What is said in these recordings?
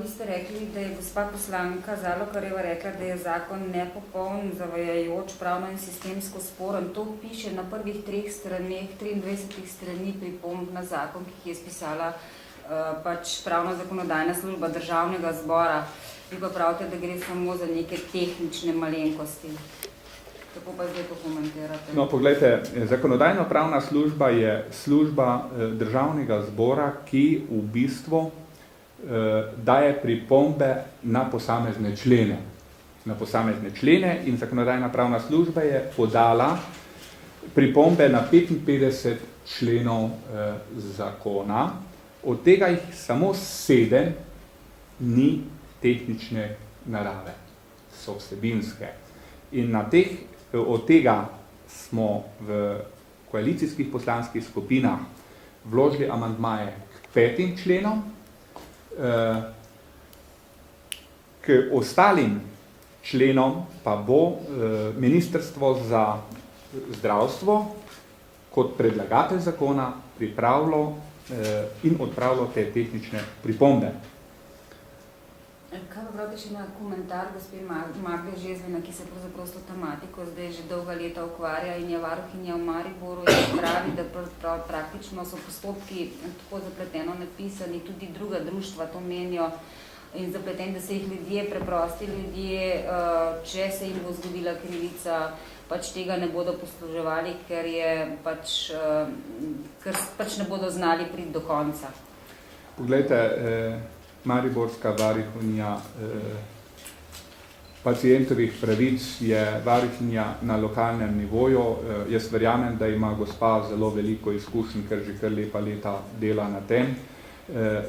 Vi ste rekli, da je gospa poslanka Zalokarjeva rekla, da je zakon nepopoln, zavajajoč, pravno in sistemsko sporen. To piše na prvih 3 straneh, 23 strani pripomb na zakon, ki je spisala pač pravno zakonodajna služba Državnega zbora. Vi pa pravite, da gre samo za neke tehnične malenkosti. Kako pa zdaj to komentirate? No, poglejte, zakonodajno-pravna služba je služba Državnega zbora, ki v bistvu daje pripombe na posamezne člene. In zakonodajno-pravna služba je podala pripombe na 55 členov zakona, od tega jih samo 7 ni tehnične narave, so vsebinske. In od tega smo v koalicijskih poslanskih skupinah vložili amandmaje k 5 členom, k ostalim členom pa bo Ministrstvo za zdravstvo kot predlagatelj zakona pripravilo in odpravilo te tehnične pripombe. Kaj pa pravite še na komentar gospe Magde Žezvina, ki se pravzaprav s to tematiko zdaj že dolga leta ukvarja in je varuhinja v Mariboru in pravi, da praktično so postopki tako zapleteno napisani, tudi druga društva to menijo in zapleteni, da se jih ljudje, preprosti ljudje, če se jim bo zgodila krivica, pač tega ne bodo posluževali, ker ne bodo znali priti do konca. Poglejte, Mariborska varuhinja pacientovih pravic je varuhinja na lokalnem nivoju. Jaz verjamem, da ima gospa zelo veliko izkušenj, ker že kar lepa leta dela na tem.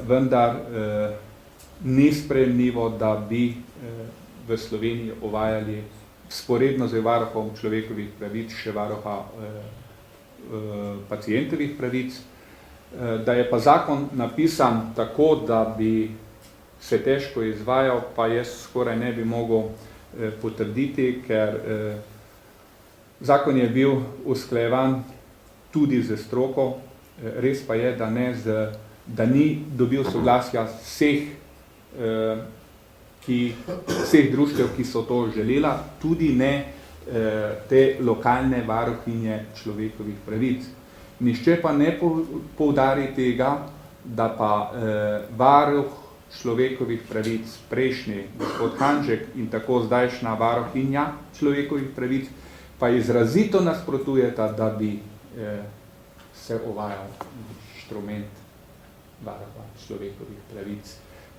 Vendar ni sprejemljivo, da bi v Sloveniji uvajali vzporedno z varuhom človekovih pravic še varuha pacientovih pravic. Da je pa zakon napisan tako, da bi se težko izvajal, pa jaz skoraj ne bi mogel potrditi, ker zakon je bil usklajevan tudi z stroko. Res pa je, da ni dobil soglasja vseh društev, ki so to želela, tudi ne te lokalne varuhinje človekovih pravic. Nihče pa ne poudari tega, da pa varuh človekovih pravic, prejšnji gospod Hanžek in tako zdajšnja varuhinja človekovih pravic, pa izrazito nasprotujeta, da bi se uvajal inštrument varuha človekovih pravic.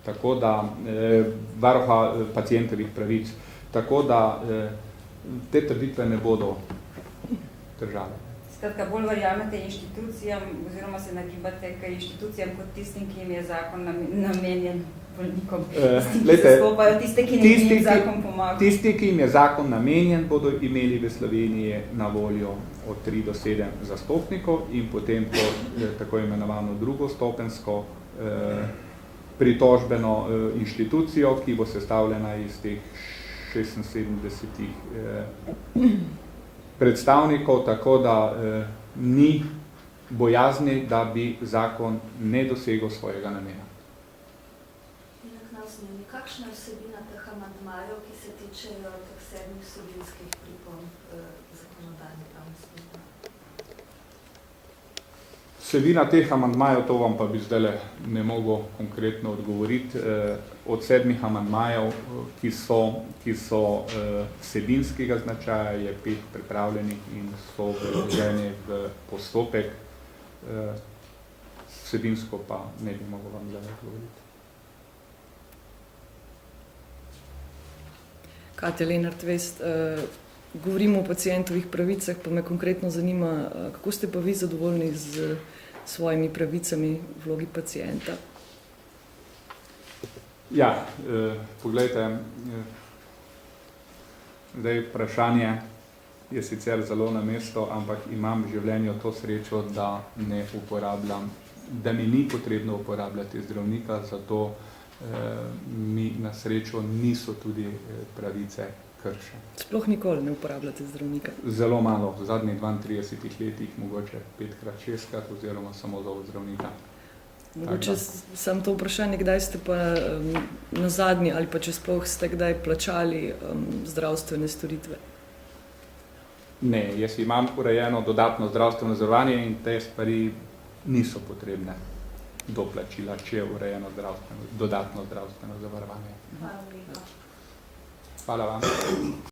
Tako da, varuha pacientovih pravic. Tako da te trditve ne bodo držale. Skratka, bolj verjamete inštitucijam oziroma se nagibate k inštitucijam kot tistim, ki jim je zakon namenjen bolnikom. Tiste, ki jim zakon pomaga. Tisti, ki jim je zakon namenjen, bodo imeli v Sloveniji na voljo od 3 do 7 zastopnikov in potem to tako imenovano drugostopensko pritožbeno inštitucijo, ki bo sestavljena iz teh 76 predstavnikov, tako da ni bojazni, da bi zakon ne dosegel svojega namena. Kakšna je vsebina teh amandmajev, ki se tičejo teh 7 vsebinskih pripomb zakonodajne pravne službe? Vsebina teh amandmajev, to vam pa bi zdaj ne mogel konkretno odgovoriti. Od 7 amandmajev, ki so vsebinskega značaja, je 5 pripravljenih in so vloženi v postopek. Vsebinsko pa ne bi mogel vam zdaj odgovoriti. Katja Lenart Vest, govorimo o pacientovih pravicah, pa me konkretno zanima, kako ste pa vi zadovoljni z svojimi pravicami v vlogi pacienta? Ja, poglejte, zdaj vprašanje je sicer zelo na mesto, ampak imam v življenju to srečo, da ne uporabljam, da mi ni potrebno uporabljati zdravnika, zato mi na srečo niso tudi pravice kršene. Sploh nikoli ne uporabljate zdravnika? Zelo malo, v zadnjih 32 letih, mogoče 5-krat, 6-krat oziroma samo za zdravnika. Mogoče samo to vprašanje, kdaj ste pa na zadnji ali pa če sploh ste kdaj plačali zdravstvene storitve? Ne, jaz imam urejeno dodatno zdravstveno zavarovanje in te stvari niso potrebne doplačila, če je urejeno dodatno zdravstveno zavarovanje. Hvala lepa. Hvala vam.